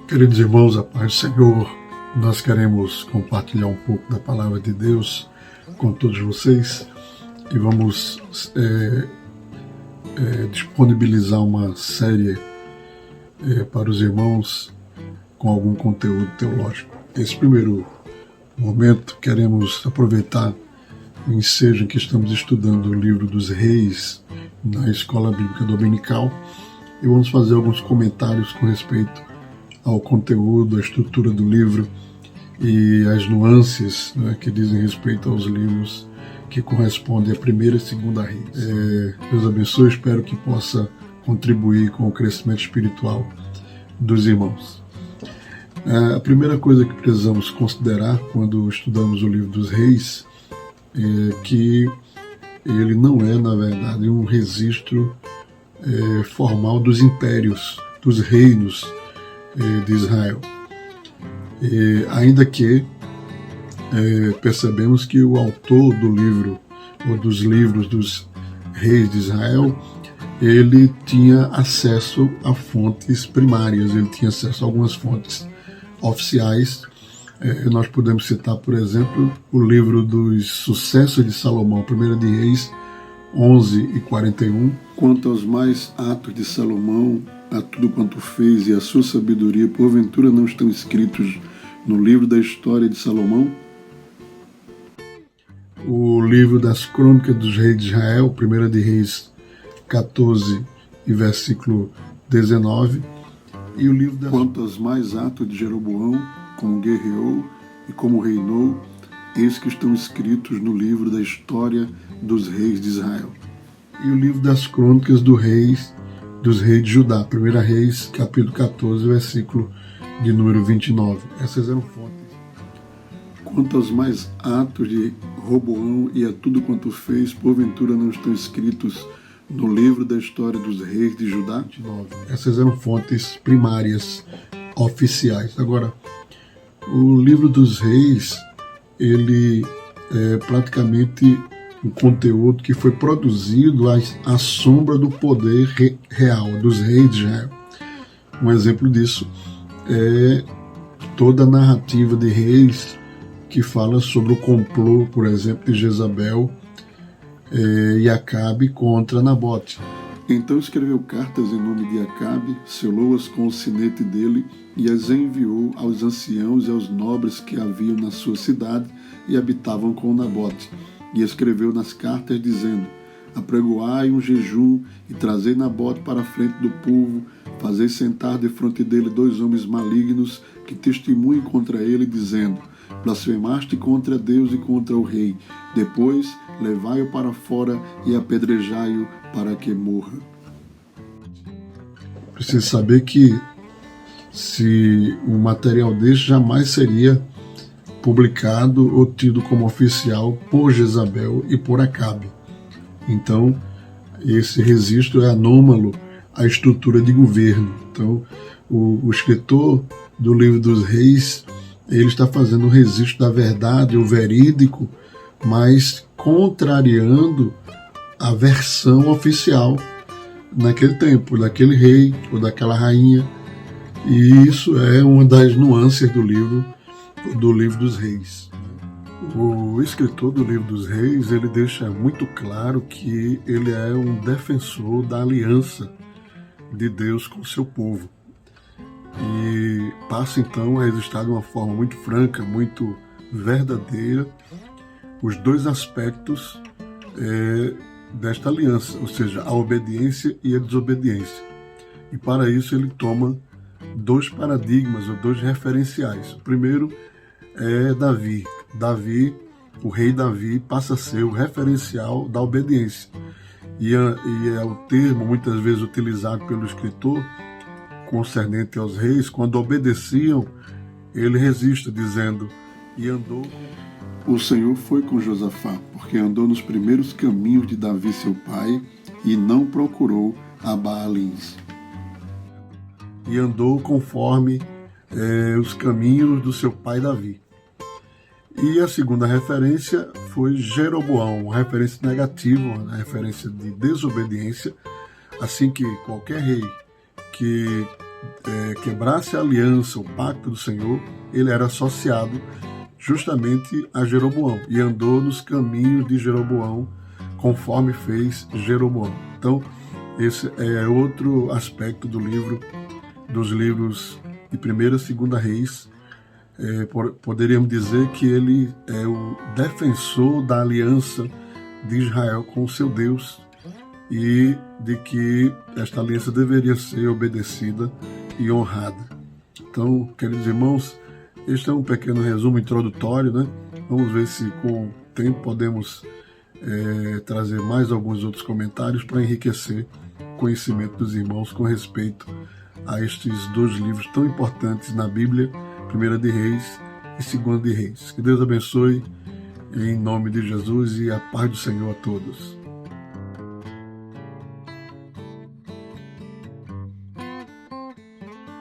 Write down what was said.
Queridos irmãos, a paz do Senhor, nós queremos compartilhar um pouco da palavra de Deus com todos vocês e vamos disponibilizar uma série para os irmãos com algum conteúdo teológico. Esse primeiro momento queremos aproveitar o ensejo em que estamos estudando o livro dos Reis na Escola Bíblica Dominical e vamos fazer alguns comentários com respeito ao conteúdo, à estrutura do livro e as nuances, que dizem respeito aos livros que correspondem à primeira e segunda Reis. Deus abençoe, espero que possa contribuir com o crescimento espiritual dos irmãos. A primeira coisa que precisamos considerar quando estudamos o livro dos Reis é que ele não é, na verdade, um registro formal dos impérios, dos reinos de Israel. Ainda que percebemos que o autor do livro, ou dos livros dos reis de Israel, ele tinha acesso a fontes primárias, ele tinha acesso a algumas fontes oficiais. Nós podemos citar, por exemplo, o livro dos Sucessos de Salomão, 1 de Reis 11 e 41. Quanto aos mais atos de Salomão, a tudo quanto fez e a sua sabedoria, porventura não estão escritos no livro da história de Salomão? O livro das Crônicas dos Reis de Israel, 1 de Reis 14 e versículo 19, e o livro das... Quanto aos mais atos de Jeroboão, como guerreou e como reinou, eis que estão escritos no livro da história dos reis de Israel. E o livro das Crônicas dos reis de Judá, 1 Reis, capítulo 14, versículo de número 29. Essas eram fontes. Quanto aos mais atos de Roboão e a tudo quanto fez, porventura não estão escritos no livro da história dos reis de Judá? 29. Essas eram fontes primárias, oficiais. Agora, o livro dos reis, ele é praticamente um conteúdo que foi produzido à sombra do poder real dos reis de Israel. Um exemplo disso é toda a narrativa de reis que fala sobre o complô, por exemplo, de Jezabel e Acabe contra Nabote. Então escreveu cartas em nome de Acabe, selou-as com o sinete dele e as enviou aos anciãos e aos nobres que haviam na sua cidade e habitavam com Nabote. E escreveu nas cartas dizendo: apregoai um jejum e trazei Nabote para a frente do povo, fazei sentar defronte dele 2 homens malignos que testemunhem contra ele, dizendo: blasfemaste contra Deus e contra o rei. Depois levai-o para fora e apedrejai-o para que morra. Precisa saber que se um material desse jamais seria publicado ou tido como oficial por Jezabel e por Acabe. Então, esse registro é anômalo à estrutura de governo. Então, o escritor do livro dos reis, ele está fazendo um registro da verdade, o verídico, mas contrariando a versão oficial naquele tempo, daquele rei ou daquela rainha. E isso é uma das nuances do livro dos reis. O escritor do livro dos reis, ele deixa muito claro que ele é um defensor da aliança de Deus com o seu povo. E passa então a registrar de uma forma muito franca, muito verdadeira, os 2 aspectos desta aliança, ou seja, a obediência e a desobediência. E para isso ele toma 2 paradigmas ou 2 referenciais. O primeiro é Davi. O rei Davi, passa a ser o referencial da obediência. E é o termo muitas vezes utilizado pelo escritor concernente aos reis. Quando obedeciam, ele registra dizendo: e andou. O Senhor foi com Josafá, porque andou nos primeiros caminhos de Davi seu pai e não procurou a Baalins. E andou conforme os caminhos do seu pai Davi. E a segunda referência foi Jeroboão, uma referência negativa, uma referência de desobediência, assim que qualquer rei que quebrasse a aliança, o pacto do Senhor, ele era associado justamente a Jeroboão e andou nos caminhos de Jeroboão, conforme fez Jeroboão. Então, esse é outro aspecto do livro, dos livros de 1ª e 2ª Reis. Poderíamos dizer que ele é o defensor da aliança de Israel com o seu Deus e de que esta aliança deveria ser obedecida e honrada. Então, queridos irmãos, este é um pequeno resumo introdutório, né? Vamos ver se com o tempo podemos trazer mais alguns outros comentários para enriquecer o conhecimento dos irmãos com respeito a estes 2 livros tão importantes na Bíblia, 1ª de Reis e 2ª de Reis. Que Deus abençoe em nome de Jesus e a paz do Senhor a todos.